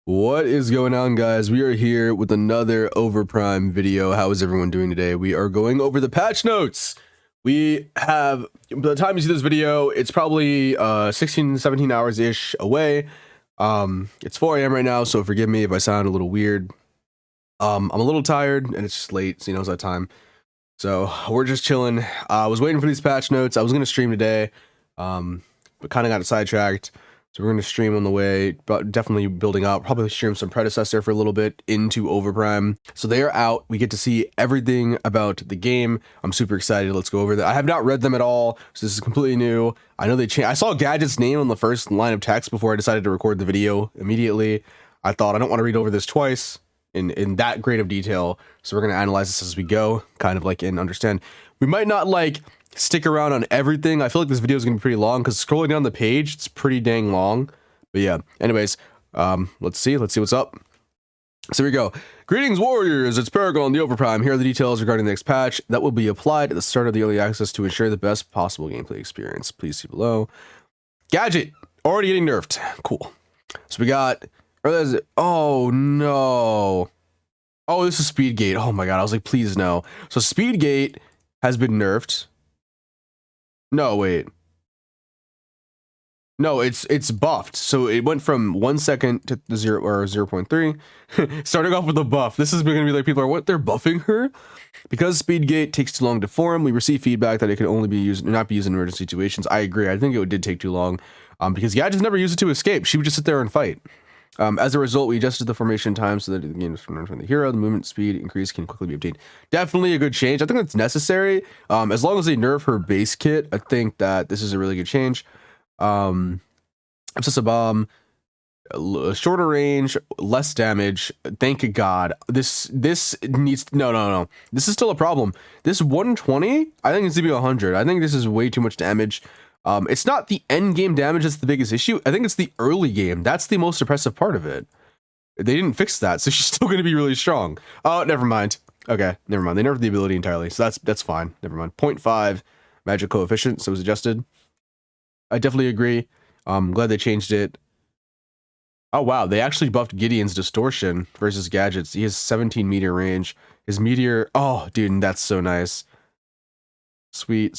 What is going on, guys? We are here with another Overprime video. How is everyone doing today? We are going over the patch notes. We have, by the time you see this video, it's probably 16, 17 hours ish away. It's 4 a.m. right now, so forgive me if I sound a little weird. I'm a little tired and it's just late, so you know, it's that time. So we're just chilling. I was waiting for these patch notes. I was gonna stream today, but kind of got sidetracked. So we're going to stream on the way, but definitely building up, probably stream some predecessor for a little bit into Overprime. So they are out. We get to see everything about the game. I'm super excited. Let's go over that. I have not read them at all, so this is completely new. I know they changed. I saw Gadget's name on the first line of text before I decided to record the video immediately. I thought I don't want to read over this twice in that great of detail. So we're going to analyze this as we go, kind of like and understand. We might not like stick around on everything. I feel like this video is gonna be pretty long because scrolling down the page, it's pretty dang long. But yeah, anyways, let's see what's up. So here we go. Greetings, warriors. It's Paragon, the Overprime. Here are the details regarding the next patch that will be applied at the start of the early access to ensure the best possible gameplay experience. Please see below. Gadget already getting nerfed. Cool. So we got, oh no. Oh, this is Speedgate. Oh my god, I was like, please no. So Speedgate has been nerfed. No, wait. No, it's buffed. So it went from 1 second to the 0.3. Starting off with a buff. This is going to be like people are what they're buffing her because Speedgate takes too long to form. We receive feedback that it can only be used, not be used in emergency situations. I agree. I think it did take too long because Gadget's never used it to escape. She would just sit there and fight. As a result, we adjusted the formation time so that the game is from the hero. The movement speed increase can quickly be obtained. Definitely a good change. I think that's necessary. As long as they nerf her base kit, I think that this is a really good change. Obsessive bomb, shorter range, less damage. Thank God. This needs no. This is still a problem. This 120, I think it's to be 100. I think this is way too much damage. It's not the end game damage that's the biggest issue. I think it's the early game. That's the most oppressive part of it. They didn't fix that, so she's still going to be really strong. Oh, never mind. Okay, never mind. They nerfed the ability entirely, so that's fine. Never mind. 0.5 magic coefficient, so it was adjusted. I definitely agree. I'm glad they changed it. Oh, wow. They actually buffed Gideon's distortion versus Gadget's. He has 17 meter range. His meteor... Oh, dude, that's so nice. Sweet.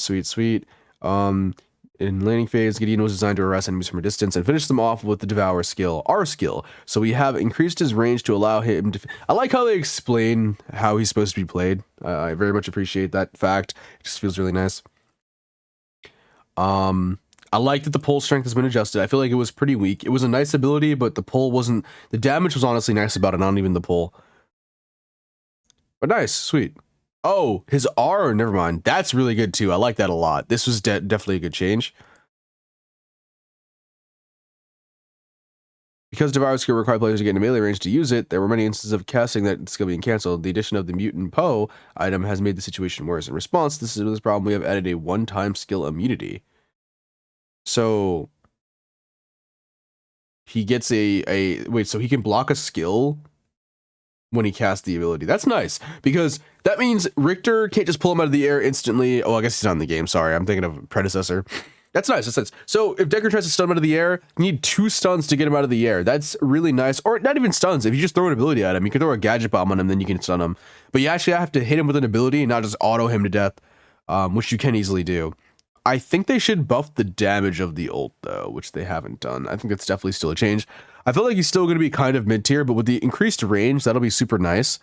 In landing phase, Gideon was designed to harass enemies from a distance and finish them off with the Devour skill, our skill. So we have increased his range to allow him to... I like how they explain how he's supposed to be played. I very much appreciate that fact. It just feels really nice. I like that the pull strength has been adjusted. I feel like it was pretty weak. It was a nice ability, but the pull wasn't... The damage was honestly nice about it, not even the pull. But nice, sweet. Oh, his R, never mind. That's really good too. I like that a lot. This was definitely a good change. Because Devour skill required players to get in melee range to use it, there were many instances of casting that skill being cancelled. The addition of the Mutant Poe item has made the situation worse. In response to this problem, we have added a one-time skill immunity. So he gets wait, so he can block a skill when he casts the ability. That's nice, because that means Richter can't just pull him out of the air instantly. Oh, I guess he's not in the game. Sorry, I'm thinking of predecessor. That's nice. That's nice. So if Decker tries to stun him out of the air, you need 2 stuns to get him out of the air. That's really nice. Or not even stuns. If you just throw an ability at him, you can throw a gadget bomb on him, then you can stun him. But you actually have to hit him with an ability and not just auto him to death, which you can easily do. I think they should buff the damage of the ult, though, which they haven't done. I think that's definitely still a change. I feel like he's still going to be kind of mid-tier, but with the increased range, that'll be super nice.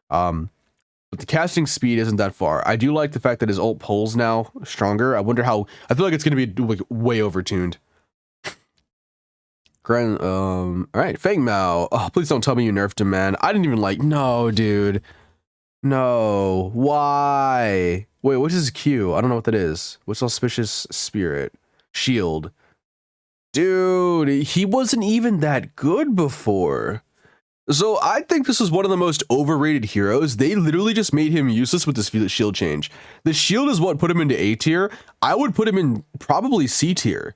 But the casting speed isn't that far. I do like the fact that his ult pulls now stronger. I wonder how... I feel like it's going to be like way overtuned. All right, Fang Mao. Oh, please don't tell me you nerfed him, man. I didn't even like... No, dude. No. Why? Wait, what's his Q? I don't know what that is. What's Auspicious Spirit? Shield. Dude, he wasn't even that good before. So I think this is one of the most overrated heroes. They literally just made him useless with this shield change. The shield is what put him into A tier. I would put him in probably C tier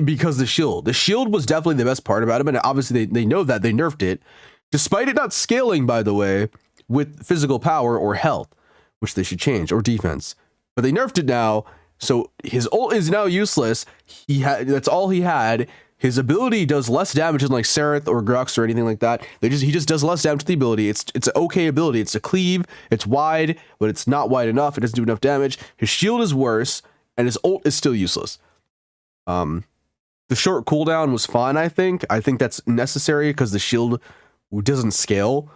because the shield was definitely the best part about him. And obviously they know that. They nerfed it, despite it not scaling, by the way, with physical power or health, which they should change, or defense. But they nerfed it now, so his ult is now useless. That's all he had. his ability does less damage than like Sereth or Grux or anything like that. He just does less damage to the ability. It's an okay ability. It's a cleave. It's wide, but it's not wide enough. It doesn't do enough damage. His shield is worse, and his ult is still useless. The short cooldown was fine. I think that's necessary because the shield doesn't scale.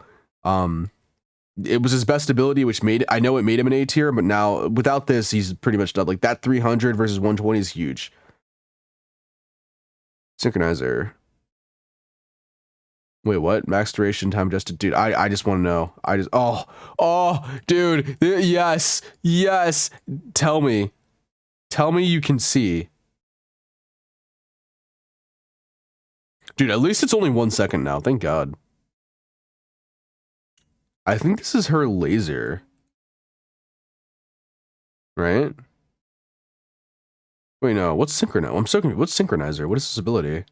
It was his best ability, which made I know it made him an A tier, but now without this, he's pretty much done. Like that 300 versus 120 is huge. Synchronizer. Wait, what? Max duration, time adjusted. Dude, I just want to know. Oh, dude. Yes. Tell me you can see. Dude, at least it's only 1 second now. Thank God. I think this is her laser. Right? Wait, no. What's Synchronizer? I'm so confused. What's Synchronizer? What is this ability?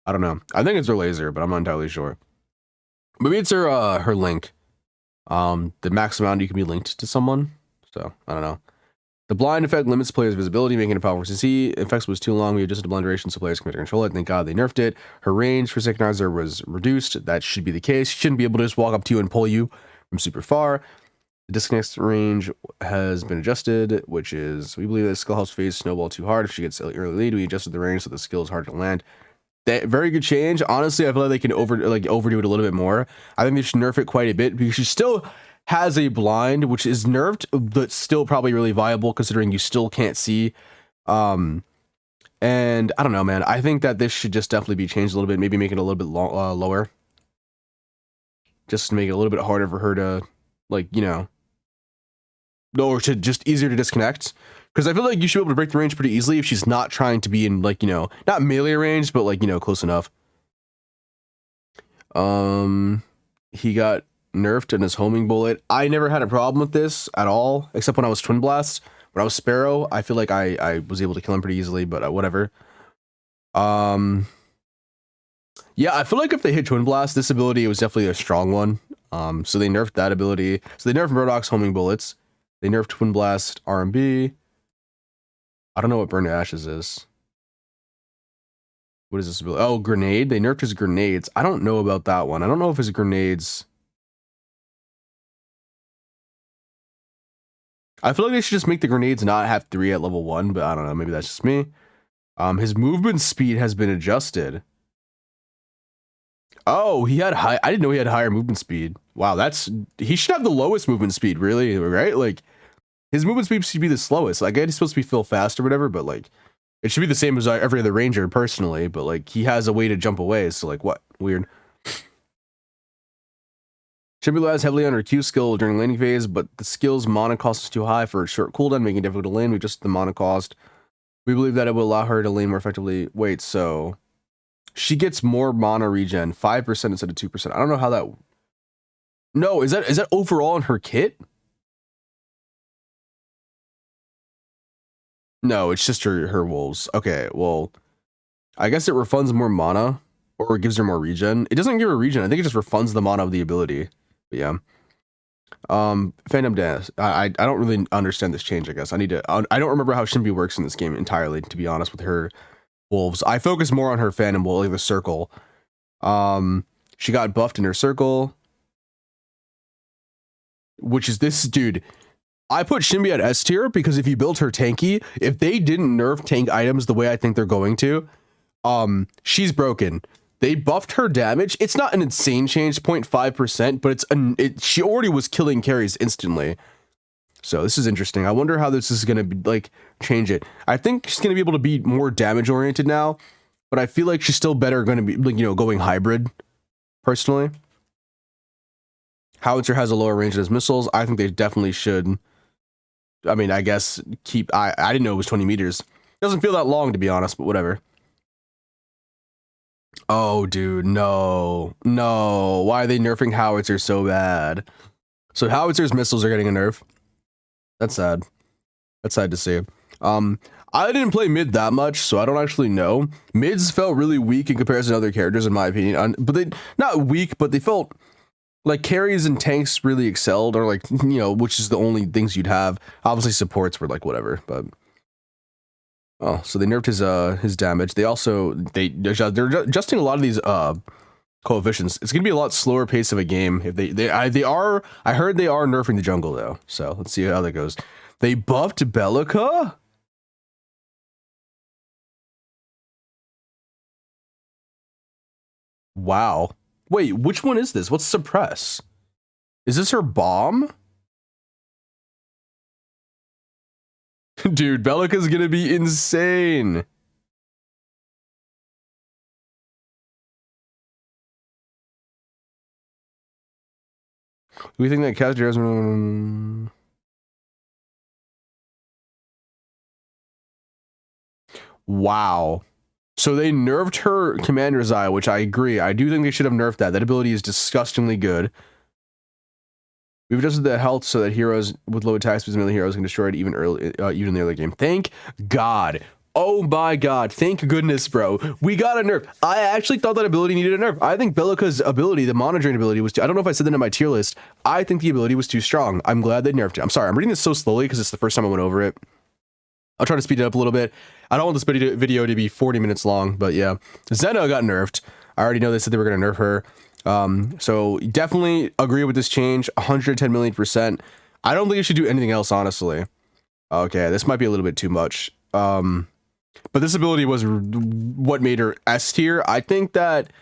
I don't know. I think it's her laser, but I'm not entirely sure. Maybe it's her link. The max amount you can be linked to someone. So, I don't know. The blind effect limits players' visibility, making it powerful to see. Effects was too long. We adjusted the blind duration so players can better control it. Thank God they nerfed it. Her range for Synchronizer was reduced. That should be the case. She shouldn't be able to just walk up to you and pull you from super far. The disconnect range has been adjusted, which is, we believe that skill helps phase snowball too hard. If she gets early lead, we adjusted the range so the skill is hard to land. That very good change. Honestly, I feel like they can overdo it a little bit more. I think they should nerf it quite a bit because she still has a blind, which is nerfed, but still probably really viable considering you still can't see. And I don't know, man. I think that this should just definitely be changed a little bit. Maybe make it a little bit lower, just to make it a little bit harder for her to, like, you know, or to just easier to disconnect. Because I feel like you should be able to break the range pretty easily if she's not trying to be in, like, you know, not melee range, but like, you know, close enough. He got nerfed in his homing bullet. I never had a problem with this at all, except when I was Twin Blast. When I was Sparrow, I feel like I was able to kill him pretty easily, but whatever. Yeah, I feel like if they hit Twin Blast, this ability was definitely a strong one. So they nerfed that ability. So they nerfed Murdoch's homing bullets. They nerfed Twin Blast RMB. I don't know what Burn to Ashes is. What is this ability? Oh, grenade. They nerfed his grenades. I don't know about that one. I don't know if his grenades. I feel like they should just make the grenades not have 3 at level 1, but I don't know. Maybe that's just me. His movement speed has been adjusted. Oh, he had high. I didn't know he had higher movement speed. Wow, he should have the lowest movement speed, really, right? Like, his movement speed should be the slowest. Like, he's supposed to be feel fast or whatever, but like, it should be the same as every other ranger personally. But like, he has a way to jump away. So like, what? Weird. Should be relies heavily on her Q skill during landing phase, but the skill's mana cost is too high for a short cooldown, making it difficult to land. We adjusted the mana cost. We believe that it will allow her to lane more effectively. Wait, so she gets more mana regen, 5% instead of 2%. I don't know how that. No, is that overall in her kit? No, it's just her wolves. Okay, well, I guess it refunds more mana, or it gives her more regen. It doesn't give her regen. I think it just refunds the mana of the ability. But yeah. Phantom Dance. I don't really understand this change, I guess. I don't remember how Shinbi works in this game entirely, to be honest, with her wolves. I focus more on her Phantom Wolf, like the circle. She got buffed in her circle. Which is this, dude. I put Shinbi at S tier because if you build her tanky, if they didn't nerf tank items the way I think they're going to, she's broken. They buffed her damage. It's not an insane change, 0.5%, but she already was killing carries instantly. So this is interesting. I wonder how this is going to be, like, change it. I think she's going to be able to be more damage oriented now, but I feel like she's still better going to be, like, you know, going hybrid, personally. Howitzer has a lower range than his missiles. I think they definitely should. I mean, I guess keep. I didn't know it was 20 meters. Doesn't feel that long, to be honest, but whatever. Oh, dude, no. Why are they nerfing Howitzer so bad? So Howitzer's missiles are getting a nerf. That's sad. That's sad to see. I didn't play mid that much, so I don't actually know. Mids felt really weak in comparison to other characters, in my opinion. But they not weak, but they felt like carries and tanks really excelled, or like, you know, which is the only things you'd have. Obviously supports were like whatever, but Oh, so they nerfed his damage. They're adjusting a lot of these coefficients. It's gonna be a lot slower pace of a game if they are. I heard they are nerfing the jungle though. So let's see how that goes. They buffed Bellica. Wow. Wait, which one is this? What's suppress? Is this her bomb? Dude, Bellica's gonna be insane. We think that Castigar's... Wow. So they nerfed her Commander's Eye, which I agree. I do think they should have nerfed that. That ability is disgustingly good. We've adjusted the health so that heroes with low attack speeds and melee heroes can destroy it even in the early game. Thank God. Oh my God. Thank goodness, bro. We got a nerf. I actually thought that ability needed a nerf. I think Bellica's ability, the Mana Drain ability, was too... I don't know if I said that in my tier list. I think the ability was too strong. I'm glad they nerfed it. I'm sorry. I'm reading this so slowly because it's the first time I went over it. I'll try to speed it up a little bit. I don't want this video to be 40 minutes long, but yeah. Zena got nerfed. I already know they said they were going to nerf her. So definitely agree with this change. 110 million %. I don't think you should do anything else, honestly. Okay, this might be a little bit too much. But this ability was what made her S tier. I think that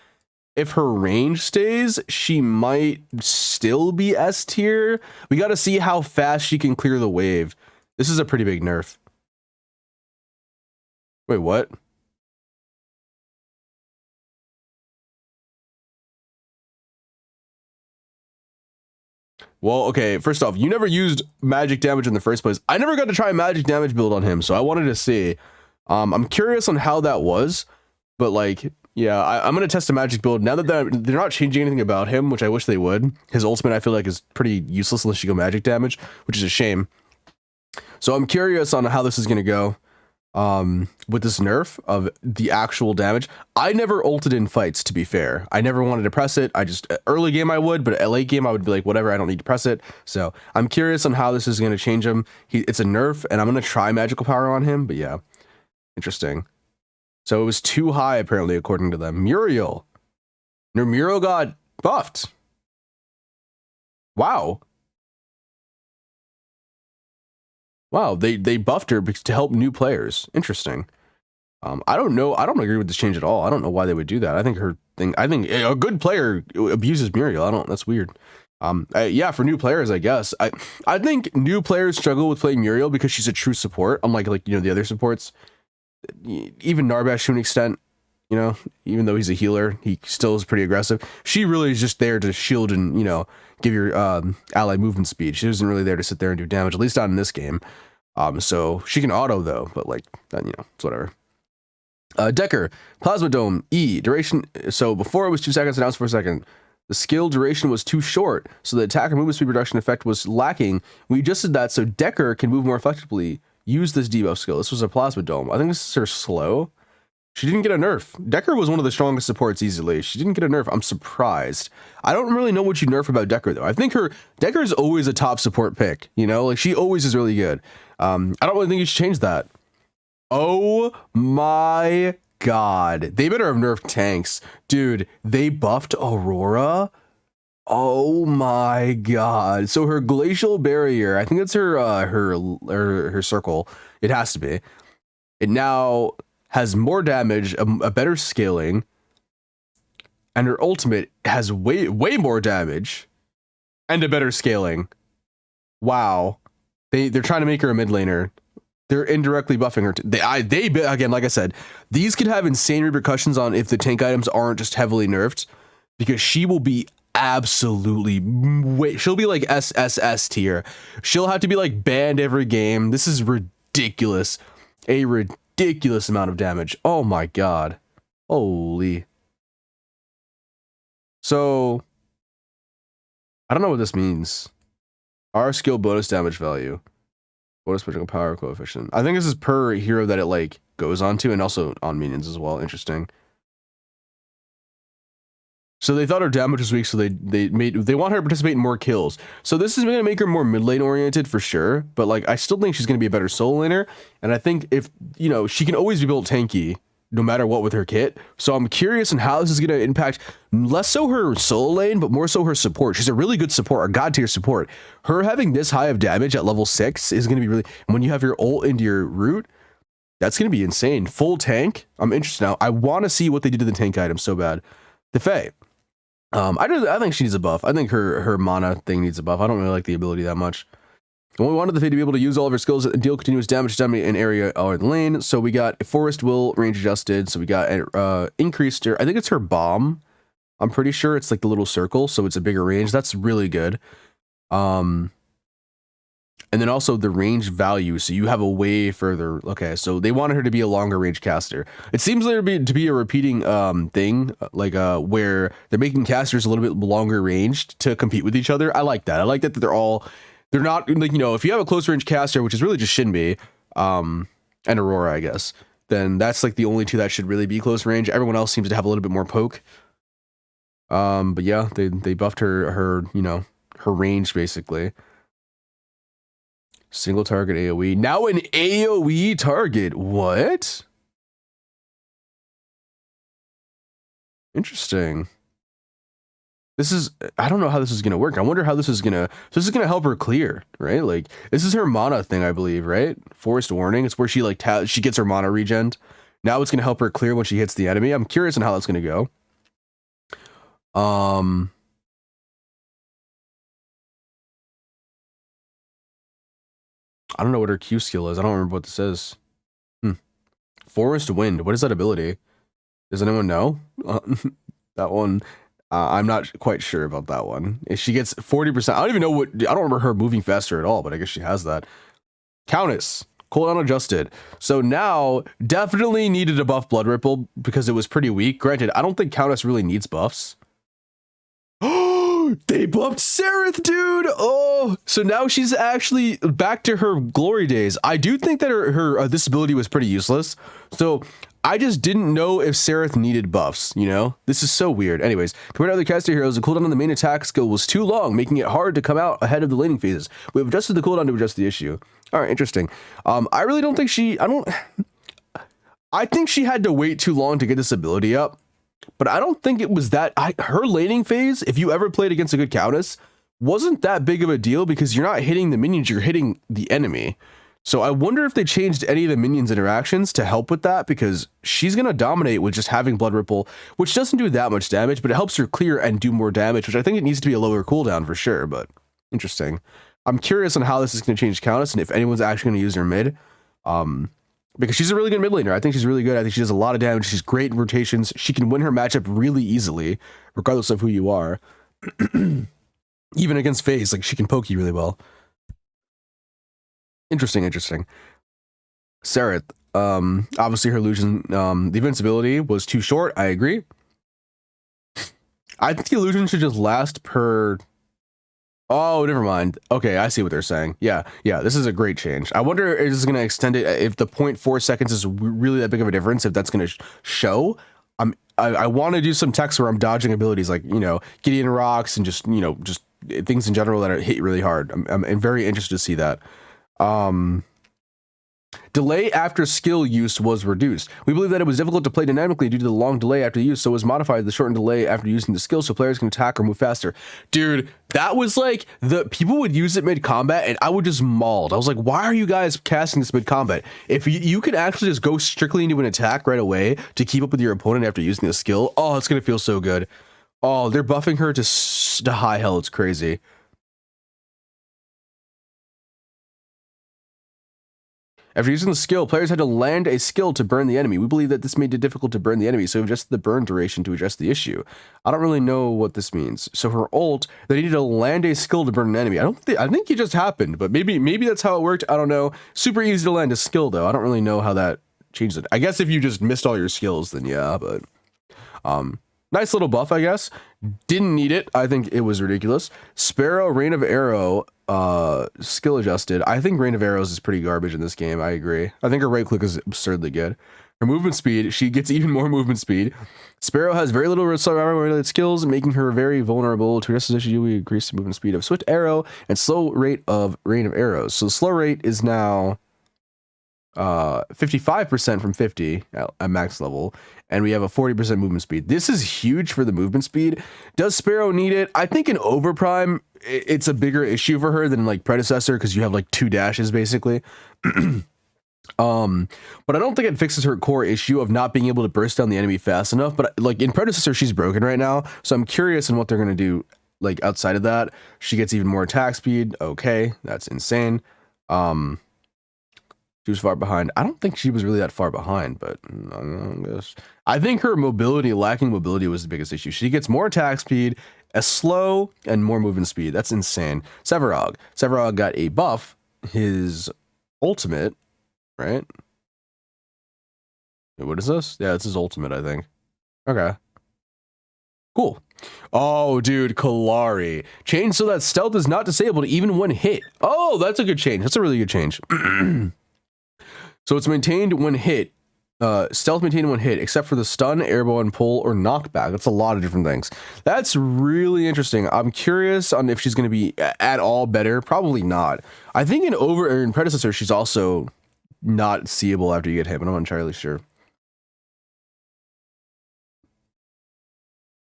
if her range stays, she might still be S tier. We got to see how fast she can clear the wave. This is a pretty big nerf. Wait, what? Well, okay, first off, you never used magic damage in the first place. I never got to try a magic damage build on him, so I wanted to see. I'm curious on how that was, but like, yeah, I'm going to test a magic build. Now that they're not changing anything about him, which I wish they would. His ultimate, I feel like, is pretty useless unless you go magic damage, which is a shame. So I'm curious on how this is going to go. With this nerf of the actual damage. I never ulted in fights, to be fair. I never wanted to press it. I just, early game I would, but at late game I would be like, whatever, I don't need to press it. So I'm curious on how this is going to change him. It's a nerf, and I'm going to try magical power on him, but yeah, interesting. So it was too high, apparently, according to them. Muriel. Muriel got buffed. Wow. Wow, they buffed her to help new players. Interesting. I don't know. I don't agree with this change at all. I don't know why they would do that. I think a good player abuses Muriel. That's weird. Yeah, for new players, I guess. I think new players struggle with playing Muriel because she's a true support, unlike the other supports. Even Narbash to an extent, even though he's a healer, he still is pretty aggressive. She really is just there to shield and, give your ally movement speed. She isn't really there to sit there and do damage, at least not in this game. So she can auto though, but like, it's whatever. Decker, Plasma Dome, E, duration. So before it was 2 seconds, now it's 4 seconds. The skill duration was too short, so the attacker movement speed reduction effect was lacking. We adjusted that so Decker can move more effectively. Use this debuff skill. This was a Plasma Dome. I think this is her slow. She didn't get a nerf. Decker was one of the strongest supports easily. She didn't get a nerf. I'm surprised. I don't really know what you nerf about Decker though. I think Decker is always a top support pick. Like she always is really good. I don't really think you should change that. Oh my God. They better have nerfed tanks. Dude, they buffed Aurora. Oh my God. So her glacial barrier, I think it's her circle. It has to be. It now has more damage, a better scaling, and her ultimate has way more damage and a better scaling. Wow. They're trying to make her a mid laner. They're indirectly buffing her. They again, like I said, these could have insane repercussions on if the tank items aren't just heavily nerfed, because she will be absolutely she'll be like SSS tier. She'll have to be like banned every game. This is ridiculous. A ridiculous amount of damage. Oh my God. Holy. So I don't know what this means. R skill bonus damage value. Bonus magical power coefficient. I think this is per hero that it like goes onto, and also on minions as well. Interesting. So they thought her damage was weak, so they want her to participate in more kills. So this is going to make her more mid lane oriented for sure, but like I still think she's going to be a better solo laner, and I think if, you know, she can always be built tanky no matter what with her kit. So I'm curious on how this is going to impact less so her solo lane, but more so her support. She's a really good support, a god tier support. Her having this high of damage at level 6 is going to be really, when you have your ult into your root, that's going to be insane. Full tank. I'm interested now. I want to see what they did to the tank item so bad. The Fae. I think she needs a buff. I think her mana thing needs a buff. I don't really like the ability that much. And we wanted the Fae to be able to use all of her skills and deal continuous damage to an area or the lane. So we got Forest Will range adjusted. So we got increased her. I think it's her bomb. I'm pretty sure it's like the little circle, so it's a bigger range. That's really good. And then also the range value, so you have a way further. Okay, so they wanted her to be a longer range caster. It seems there to be a repeating thing, like where they're making casters a little bit longer ranged to compete with each other. I like that. I like that they're not like, you know, if you have a close range caster, which is really just Shinbi, and Aurora, I guess, then that's like the only two that should really be close range. Everyone else seems to have a little bit more poke. But yeah, they buffed her, you know, her range basically. Single target AoE. Now an AoE target. What? Interesting. This is, I don't know how this is going to work. I wonder how this is going to help her clear, right? Like, this is her mana thing, I believe, right? Forest Warning. It's where she like, she gets her mana regen. Now it's going to help her clear when she hits the enemy. I'm curious on how that's going to go. I don't know what her Q skill is. I don't remember what this is. Forest Wind. What is that ability? Does anyone know? That one, I'm not quite sure about that one. If she gets 40%, I don't even know what, I don't remember her moving faster at all, but I guess she has that. Countess. Cooldown adjusted. So now, definitely needed a buff Blood Ripple because it was pretty weak. Granted, I don't think Countess really needs buffs. Oh, they buffed Sereth, dude. Oh, so now she's actually back to her glory days. I do think that her this ability was pretty useless. So I just didn't know if Sereth needed buffs, you know? This is so weird. Anyways, compared to other caster heroes, the cooldown on the main attack skill was too long, making it hard to come out ahead of the laning phases. We've adjusted the cooldown to adjust the issue. All right, interesting. I really don't think I think she had to wait too long to get this ability up. But I don't think it was that, her laning phase, if you ever played against a good Countess, wasn't that big of a deal because you're not hitting the minions, you're hitting the enemy. So I wonder if they changed any of the minions interactions to help with that, because she's going to dominate with just having Blood Ripple, which doesn't do that much damage, but it helps her clear and do more damage, which I think it needs to be a lower cooldown for sure, but interesting. I'm curious on how this is going to change Countess and if anyone's actually going to use her mid. Because she's a really good mid laner. I think she's really good. I think she does a lot of damage. She's great in rotations. She can win her matchup really easily, regardless of who you are. Even against FaZe, like she can poke you really well. Interesting. Sereth. Obviously her illusion, the invincibility was too short. I agree. I think the illusion should just last per... Oh, never mind. Okay, I see what they're saying. Yeah, this is a great change. I wonder if this is going to extend it, if the 0.4 seconds is really that big of a difference, if that's going to show. I want to do some text where I'm dodging abilities like, you know, Gideon rocks and just, you know, just things in general that hit really hard. I'm very interested to see that. Delay after skill use was reduced. We believe that it was difficult to play dynamically due to the long delay after use, so it was modified the shortened delay after using the skill so players can attack or move faster. Dude, that was like, the people would use it mid-combat and I would just mauled. I was like, why are you guys casting this mid-combat? If you could actually just go strictly into an attack right away to keep up with your opponent after using the skill, oh, it's gonna feel so good. Oh, they're buffing her to high hell, it's crazy. After using the skill, players had to land a skill to burn the enemy. We believe that this made it difficult to burn the enemy, so we adjusted the burn duration to address the issue. I don't really know what this means. So her ult, they needed to land a skill to burn an enemy. I think it just happened, but maybe that's how it worked. I don't know. Super easy to land a skill though. I don't really know how that changed it. I guess if you just missed all your skills, then yeah, but nice little buff, I guess. Didn't need it. I think it was ridiculous. Sparrow, Rain of Arrow, skill adjusted. I think Rain of Arrows is pretty garbage in this game. I agree. I think her right click is absurdly good. Her movement speed, she gets even more movement speed. Sparrow has very little related skills, making her very vulnerable to resist issue. We increase the movement speed of swift arrow and slow rate of rain of arrows. So the slow rate is now 55% from 50 at max level, and we have a 40% movement speed. This is huge for the movement speed. Does Sparrow need it? I think in Overprime, it's a bigger issue for her than like Predecessor, because you have like 2 dashes basically. But I don't think it fixes her core issue of not being able to burst down the enemy fast enough. But like in Predecessor, she's broken right now, so I'm curious in what they're gonna do. Like outside of that, she gets even more attack speed. Okay, that's insane. She was far behind. I don't think she was really that far behind, but I guess. I think her mobility, lacking mobility, was the biggest issue. She gets more attack speed, a slow, and more movement speed. That's insane. Sevarog got a buff. His ultimate, right? Wait, what is this? Yeah, it's his ultimate, I think. Okay. Cool. Oh, dude, Kalari. Change so that stealth is not disabled even when hit. Oh, that's a good change. That's a really good change. So it's maintained when hit. Stealth maintained when hit, except for the stun, airborne, pull, or knockback. That's a lot of different things. That's really interesting. I'm curious on if she's going to be at all better. Probably not. I think in Predecessor, she's also not seeable after you get hit, but I'm not entirely sure.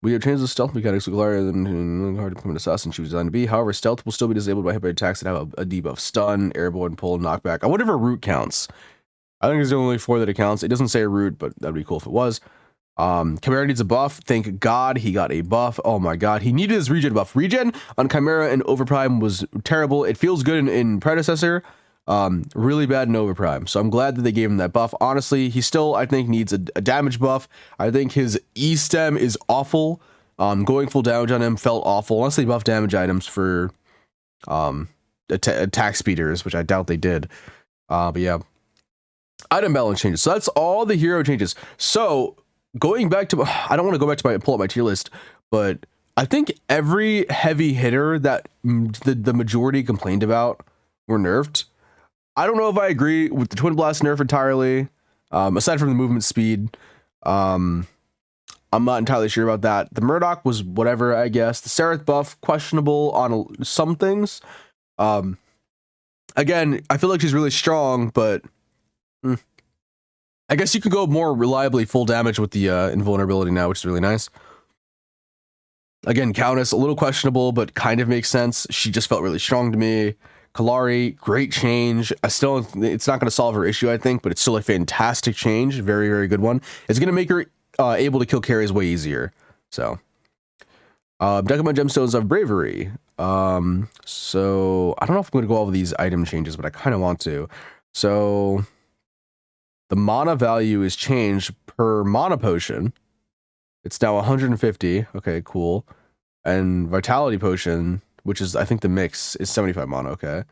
We have changed the stealth mechanics to Galarian than hard to become an assassin she was designed to be. However, stealth will still be disabled by hit by attacks that have a debuff: stun, airborne, pull, knockback. I wonder if a root counts. I think there's only 4 that it counts. It doesn't say a root, but that'd be cool if it was. Chimera needs a buff. Thank God he got a buff. Oh my God, he needed his regen buff. Regen on Chimera and Overprime was terrible. It feels good in Predecessor. Really bad in Overprime. So I'm glad that they gave him that buff. Honestly, he still, I think, needs a damage buff. I think his E-stem is awful. Going full damage on him felt awful, unless they buff damage items for attack speeders, which I doubt they did. But yeah. Item balance changes. So that's all the hero changes. So going back to, I don't want to go back to pull up my tier list, but I think every heavy hitter that the majority complained about were nerfed. I don't know if I agree with the Twin Blast nerf entirely, aside from the movement speed. I'm not entirely sure about that. The Murdoch was whatever, I guess. The Seraph buff, questionable on some things. Again, I feel like she's really strong, but I guess you can go more reliably full damage with the invulnerability now, which is really nice. Again, Countess, a little questionable, but kind of makes sense. She just felt really strong to me. Kalari, great change. It's not going to solve her issue, I think, but it's still a fantastic change. Very, very good one. It's going to make her able to kill carries way easier. So, Decimate Gemstones of Bravery. So, I don't know if I'm going to go over these item changes, but I kind of want to. So, the mana value is changed per mana potion. It's now 150. Okay, cool. And Vitality Potion, which is, I think, the mix, is 75 mana. Okay.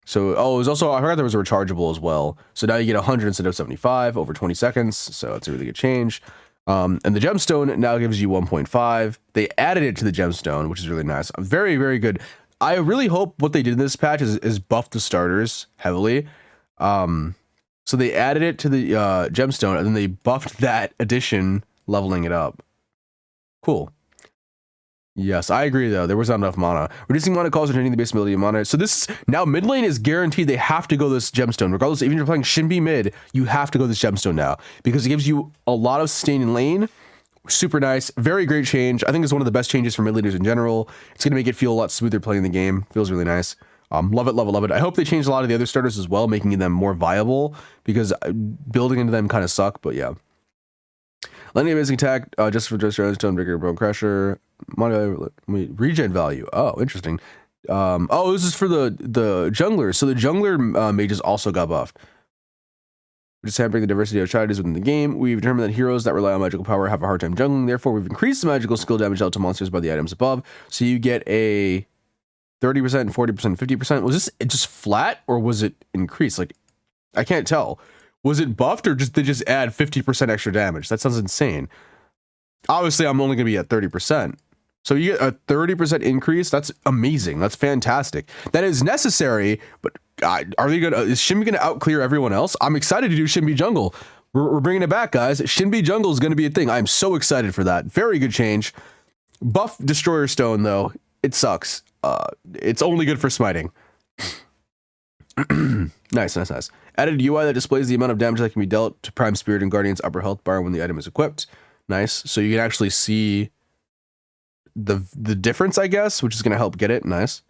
So, oh, it was also, I forgot there was a rechargeable as well. So now you get 100 instead of 75 over 20 seconds. So it's a really good change. And the gemstone now gives you 1.5. They added it to the gemstone, which is really nice. Very, very good. I really hope what they did in this patch is buff the starters heavily. So they added it to the gemstone, and then they buffed that addition, leveling it up. Cool. Yes, I agree though. There was not enough mana. Reducing mana costs and changing the base ability of mana. So this now mid lane is guaranteed they have to go this gemstone. Regardless, even if you're playing Shinbi mid, you have to go this gemstone now because it gives you a lot of sustain in lane. Super nice, very great change. I think it's one of the best changes for mid laners in general. It's gonna make it feel a lot smoother playing the game. Feels really nice. Love it, love it, love it. I hope they change a lot of the other starters as well, making them more viable because building into them kind of suck. But yeah. Landing amazing attack, just for stone, bigger bone crusher, regen value. Oh, interesting. Oh, this is for the jungler. So the jungler mages also got buffed. Just hampering the diversity of strategies within the game. We've determined that heroes that rely on magical power have a hard time jungling. Therefore, we've increased the magical skill damage dealt to monsters by the items above. So you get a 30%, 40%, 50%. Was this just flat or was it increased? Like, I can't tell. Was it buffed or did they just add 50% extra damage? That sounds insane. Obviously, I'm only going to be at 30%. So you get a 30% increase. That's amazing. That's fantastic. That is necessary, but Are they gonna? Is Shinbi gonna out clear everyone else? I'm excited to do Shinbi Jungle. We're bringing it back, guys. Shinbi Jungle is gonna be a thing. I'm so excited for that. Very good change. Buff Destroyer Stone though, it sucks. It's only good for smiting. Nice. Added UI that displays the amount of damage that can be dealt to Prime Spirit and Guardian's upper health bar when the item is equipped. Nice. So you can actually see the difference, I guess, which is going to help get it. Nice.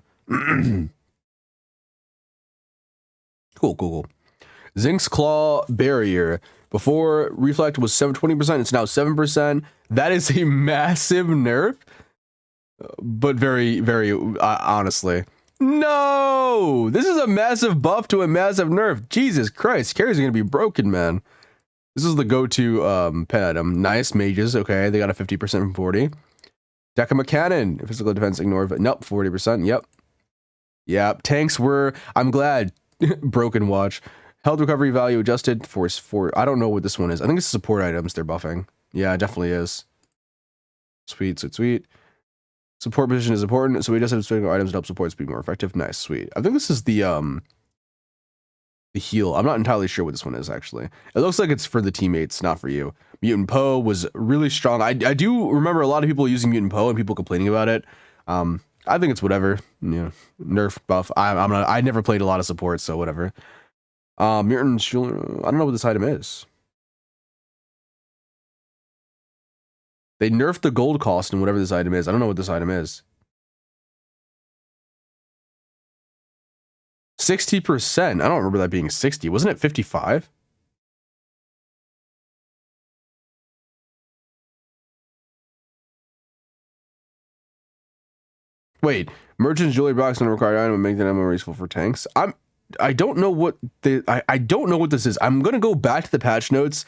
Cool. Zinx Claw Barrier. Before Reflect was 20%, it's now 7%. That is a massive nerf, but very, very honestly. No! This is a massive buff to a massive nerf. Jesus Christ, carries are going to be broken, man. This is the go-to pen item. Nice, mages. Okay, they got a 50% from 40. Decima Cannon. Physical defense ignore. Nope, 40%. Yep. Tanks were, I'm glad, broken watch. Health recovery value adjusted. Force 4. I don't know what this one is. I think it's support items they're buffing. Yeah, it definitely is. Sweet. Support position is important, so we just have specific items to help support speed more effective. Nice, sweet. I think this is the heal. I'm not entirely sure what this one is, actually. It looks like it's for the teammates, not for you. Mutant Poe was really strong. I do remember a lot of people using Mutant Poe and people complaining about it. I think it's whatever. You know, nerf buff. I never played a lot of support, so whatever. Mutant, I don't know what this item is. They nerfed the gold cost and whatever this item is. I don't know what this item is. 60%. I don't remember that being 60. Wasn't it 55? Wait, merchant's jewelry box and required item and make that ammo useful for tanks. I don't know what I don't know what this is. I'm gonna go back to the patch notes.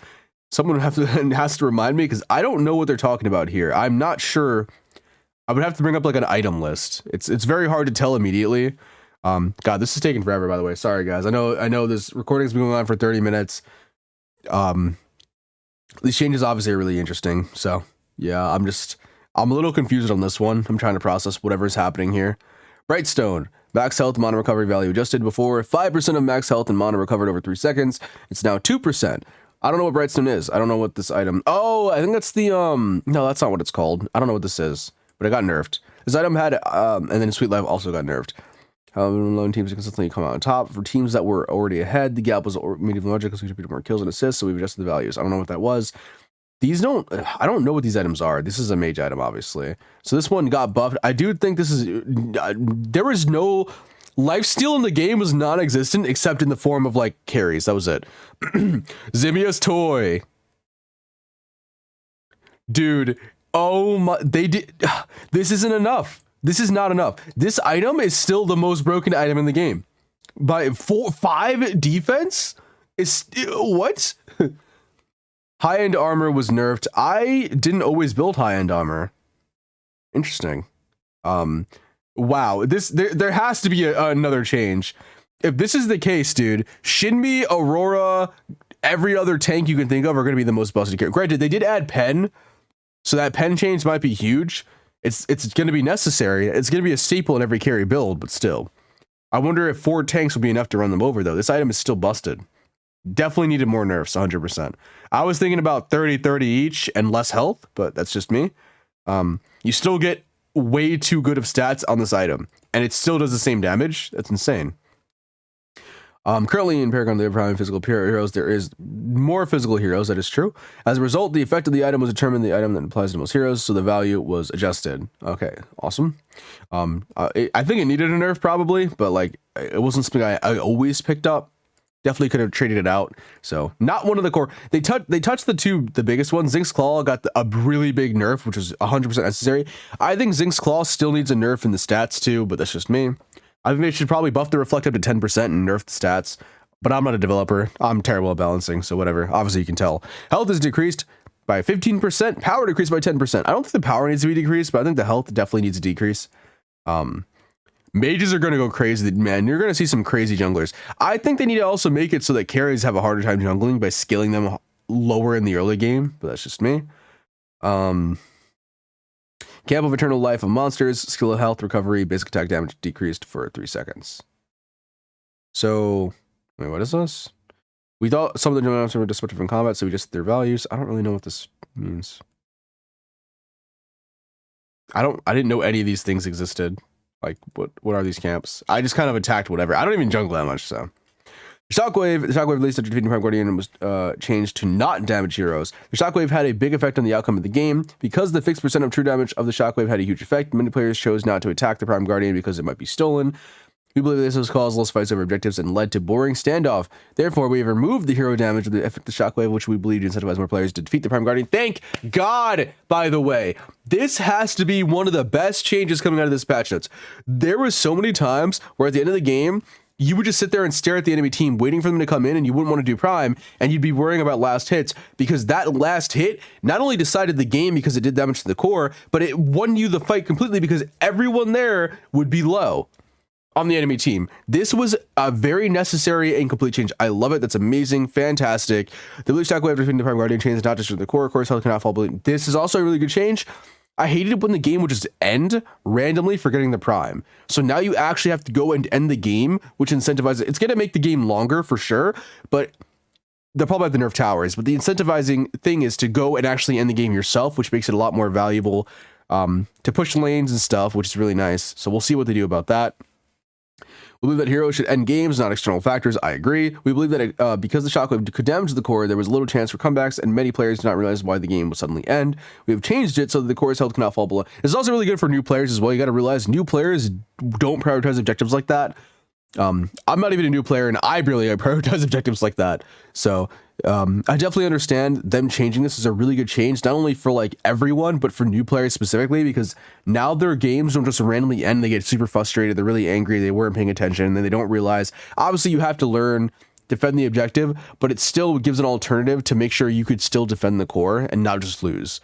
Someone has to remind me because I don't know what they're talking about here. I'm not sure. I would have to bring up like an item list. It's very hard to tell immediately. God, this is taking forever, by the way. Sorry, guys. I know this recording's been going on for 30 minutes. These changes obviously are really interesting. So yeah, I'm a little confused on this one. I'm trying to process whatever's happening here. Brightstone. Max health, mana recovery value adjusted. Before 5% of max health and mana recovered over 3 seconds. It's now 2%. I don't know what Brightstone is. I don't know what this item. Oh, I think that's the no, that's not what it's called. I don't know what this is, but it got nerfed. This item had and then Sweet Life also got nerfed. Lone teams consistently come out on top. For teams that were already ahead, the gap was medium logic because we should more kills and assists, so we've adjusted the values. I don't know what that was. I don't know what these items are. This is a mage item, obviously. So this one got buffed. I do think this is, there was no, lifesteal in the game was non-existent except in the form of like carries. That was it. Zimia's toy. Dude, oh my, they did, this isn't enough. This is not enough. This item is still the most broken item in the game. By 5 defense? Is what? High-end armor was nerfed. I didn't always build high-end armor. Interesting. Wow. There has to be another change. If this is the case, dude, Shinbi, Aurora, every other tank you can think of are going to be the most busted character. Granted, they did add pen, so that pen change might be huge. It's going to be necessary. It's going to be a staple in every carry build, but still. I wonder if 4 tanks will be enough to run them over, though. This item is still busted. Definitely needed more nerfs, 100%. I was thinking about 30-30 each and less health, but that's just me. You still get way too good of stats on this item, and it still does the same damage. That's insane. Currently in Paragon, the Overprime physical heroes, there is more physical heroes, that is true. As a result, the effect of the item was determined the item that applies to most heroes, so the value was adjusted. Okay, awesome. I think it needed a nerf probably, but like it wasn't something I always picked up. Definitely could have traded it out. So not one of the core. They touched the biggest ones. Zinx Claw got a really big nerf, which was 100% necessary. I think Zinx Claw still needs a nerf in the stats too, but that's just me. I think they should probably buff the reflect up to 10% and nerf the stats, but I'm not a developer. I'm terrible at balancing, so whatever. Obviously, you can tell. Health is decreased by 15%. Power decreased by 10%. I don't think the power needs to be decreased, but I think the health definitely needs to decrease. Mages are going to go crazy, man. You're going to see some crazy junglers. I think they need to also make it so that carries have a harder time jungling by scaling them lower in the early game, but that's just me. Camp of Eternal Life of Monsters, skill of health recovery, basic attack damage decreased for 3 seconds. So, wait, what is this? We thought some of the general were disruptive from combat, so we just their values. I don't really know what this means. I didn't know any of these things existed. Like, what are these camps? I just kind of attacked whatever. I don't even jungle that much, so. The shockwave released after defeating Prime Guardian was changed to not damage heroes. The shockwave had a big effect on the outcome of the game. Because the fixed percent of true damage of the shockwave had a huge effect, many players chose not to attack the Prime Guardian because it might be stolen. We believe this has caused less fights over objectives and led to boring standoff. Therefore, we have removed the hero damage of the effect of shockwave, which we believe to incentivize more players to defeat the Prime Guardian. Thank God, by the way. This has to be one of the best changes coming out of this patch notes. There were so many times where at the end of the game, you would just sit there and stare at the enemy team waiting for them to come in, and you wouldn't want to do prime, and you'd be worrying about last hits, because that last hit not only decided the game because it did damage to the core, but it won you the fight completely because everyone there would be low on the enemy team. This was a very necessary and complete change. I love it. That's amazing. Fantastic. The blue shockwave between the Prime Guardian chains not just the core. Of course, health cannot fall. This is also a really good change. I hated it when the game would just end randomly for getting the prime. So now you actually have to go and end the game, which incentivizes it. It's going to make the game longer for sure, but they'll probably have the nerf towers. But the incentivizing thing is to go and actually end the game yourself, which makes it a lot more valuable to push lanes and stuff, which is really nice. So we'll see what they do about that. We believe that heroes should end games, not external factors. I agree. We believe that because the shockwave could damage the core, there was little chance for comebacks, and many players did not realize why the game would suddenly end. We have changed it so that the core's health cannot fall below. It's also really good for new players as well. You got to realize new players don't prioritize objectives like that. I'm not even a new player, and I barely prioritize objectives like that. So I definitely understand them changing this is a really good change, not only for like everyone, but for new players specifically, because now their games don't just randomly end. They get super frustrated. They're really angry. They weren't paying attention, and then they don't realize. Obviously, you have to learn defend the objective, but it still gives an alternative to make sure you could still defend the core and not just lose.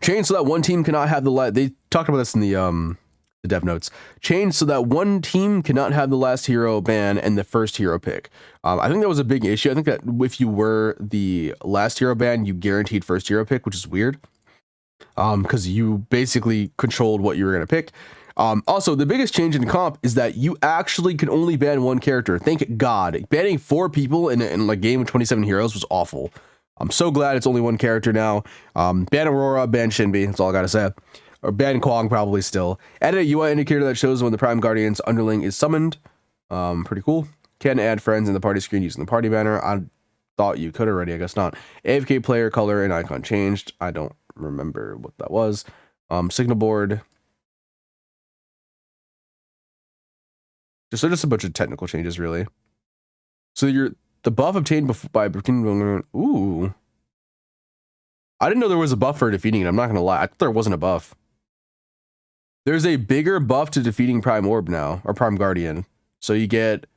Change so that one team cannot have they talked about this in the dev notes. Change so that one team cannot have the last hero ban and the first hero pick. I think that was a big issue. I think that if you were the last hero ban, you guaranteed first hero pick, which is weird. Because you basically controlled what you were going to pick. Also, the biggest change in comp is that you actually can only ban one character. Thank God. Banning 4 people in like game with 27 heroes was awful. I'm so glad it's only one character now. Ban Aurora, ban Shinbi. That's all I gotta say. Or ban Kwong probably still. Add a UI indicator that shows when the Prime Guardian's underling is summoned. Pretty cool. Can add friends in the party screen using the party banner. I thought you could already, I guess not. AFK player color and icon changed. I don't remember what that was. Signal board. Just a bunch of technical changes, really. So the buff obtained by ooh. I didn't know there was a buff for defeating it. I'm not gonna lie. I thought there wasn't a buff. There's a bigger buff to defeating Prime Orb now, or Prime Guardian. So you get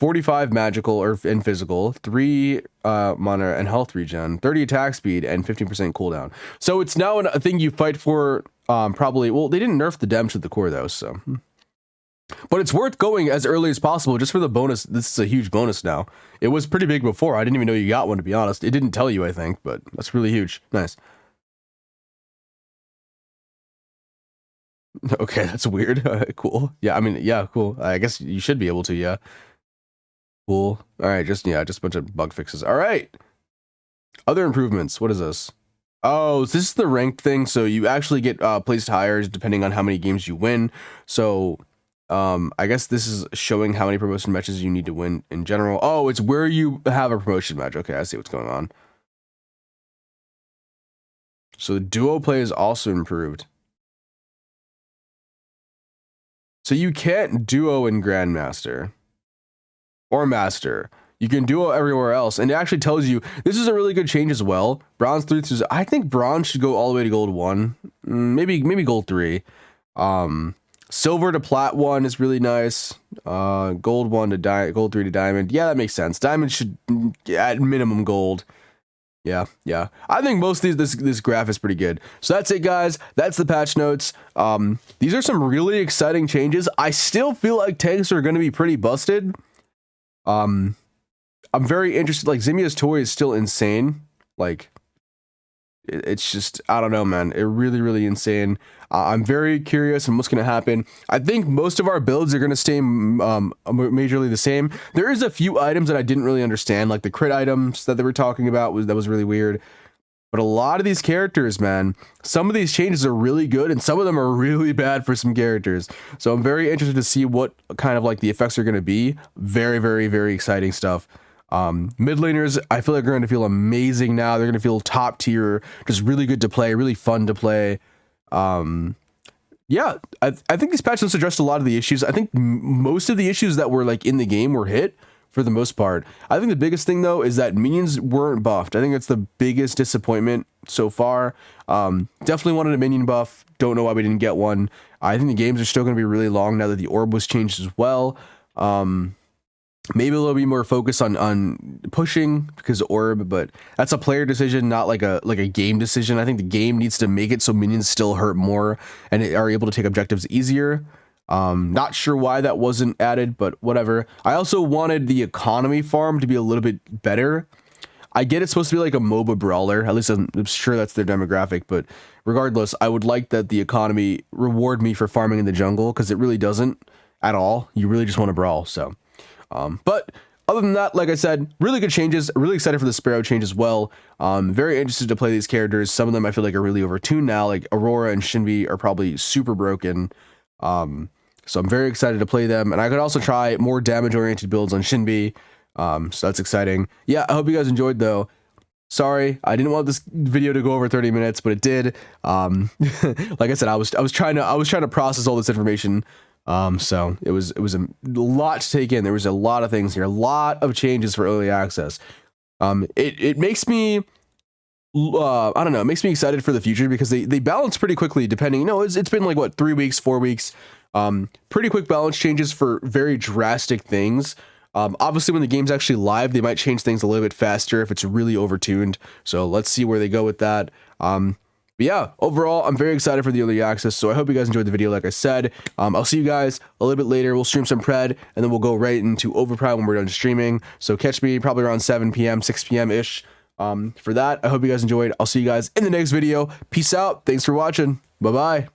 45 magical and physical, 3 mana and health regen, 30 attack speed, and 15% cooldown. So it's now a thing you fight for. Probably. Well, they didn't nerf the damage to the core though, so. But it's worth going as early as possible just for the bonus. This is a huge bonus now. It was pretty big before. I didn't even know you got one, to be honest. It didn't tell you, I think, but that's really huge. Nice. Okay, that's weird. Cool. Yeah, I mean, yeah, cool. I guess you should be able to, yeah. Cool. All right, just a bunch of bug fixes. All right. Other improvements. What is this? Oh, this is the ranked thing. So you actually get placed higher depending on how many games you win. So I guess this is showing how many promotion matches you need to win in general. Oh, it's where you have a promotion match. Okay, I see what's going on. So the duo play is also improved. So you can't duo in Grandmaster or Master. You can duo everywhere else, and it actually tells you this is a really good change as well. Bronze 3 through I think Bronze should go all the way to Gold 1, maybe Gold 3. Silver to Plat 1 is really nice. Gold 1 to Gold 3 to Diamond. Yeah, that makes sense. Diamond should at minimum Gold. Yeah. I think most of this graph is pretty good. So that's it, guys. That's the patch notes. These are some really exciting changes. I still feel like tanks are going to be pretty busted. I'm very interested. Like Zimia's toy is still insane. Like it's just, I don't know, man. It really insane. I'm very curious on what's going to happen. I think most of our builds are going to stay majorly the same. There is a few items that I didn't really understand, like the crit items that they were talking about. That was really weird. But a lot of these characters, man, some of these changes are really good and some of them are really bad for some characters. So I'm very interested to see what kind of like the effects are going to be. Very exciting stuff. Mid laners, I feel like they're going to feel amazing now. They're going to feel top tier, just really good to play, really fun to play. Yeah, I think these patch notes addressed a lot of the issues. I think most of the issues that were like in the game were hit for the most part. I think the biggest thing though is that minions weren't buffed. I think that's the biggest disappointment so far. Definitely wanted a minion buff. Don't know why we didn't get one. I think the games are still going to be really long now that the orb was changed as well. Maybe a little bit more focus on pushing because of orb, but that's a player decision, not like a game decision. I think the game needs to make it so minions still hurt more and are able to take objectives easier. Not sure why that wasn't added, but whatever. I also wanted the economy farm to be a little bit better. I get it's supposed to be like a MOBA brawler, at least I'm sure that's their demographic, but regardless, I would like that the economy reward me for farming in the jungle, because it really doesn't at all. You really just want to brawl, so. But other than that, like I said, really good changes. Really excited for the Sparrow change as well. Very interested to play these characters. Some of them I feel like are really overtuned now, like Aurora and Shinbi are probably super broken. So I'm very excited to play them, and I could also try more damage-oriented builds on Shinbi, so that's exciting. Yeah, I hope you guys enjoyed, though. Sorry, I didn't want this video to go over 30 minutes, but it did. Like I said, I was trying to process all this information, so it was a lot to take in. There was a lot of things here, a lot of changes for early access. It makes me I don't know, it makes me excited for the future because they balance pretty quickly depending, you know, it's been like what, 3 weeks, 4 weeks. Pretty quick balance changes for very drastic things. Obviously when the game's actually live, they might change things a little bit faster if it's really overtuned. So let's see where they go with that. But yeah, overall, I'm very excited for the early access. So I hope you guys enjoyed the video. Like I said, I'll see you guys a little bit later. We'll stream some Pred and then we'll go right into Overprime when we're done streaming. So catch me probably around 7 p.m., 6 p.m. ish. For that, I hope you guys enjoyed. I'll see you guys in the next video. Peace out. Thanks for watching. Bye-bye.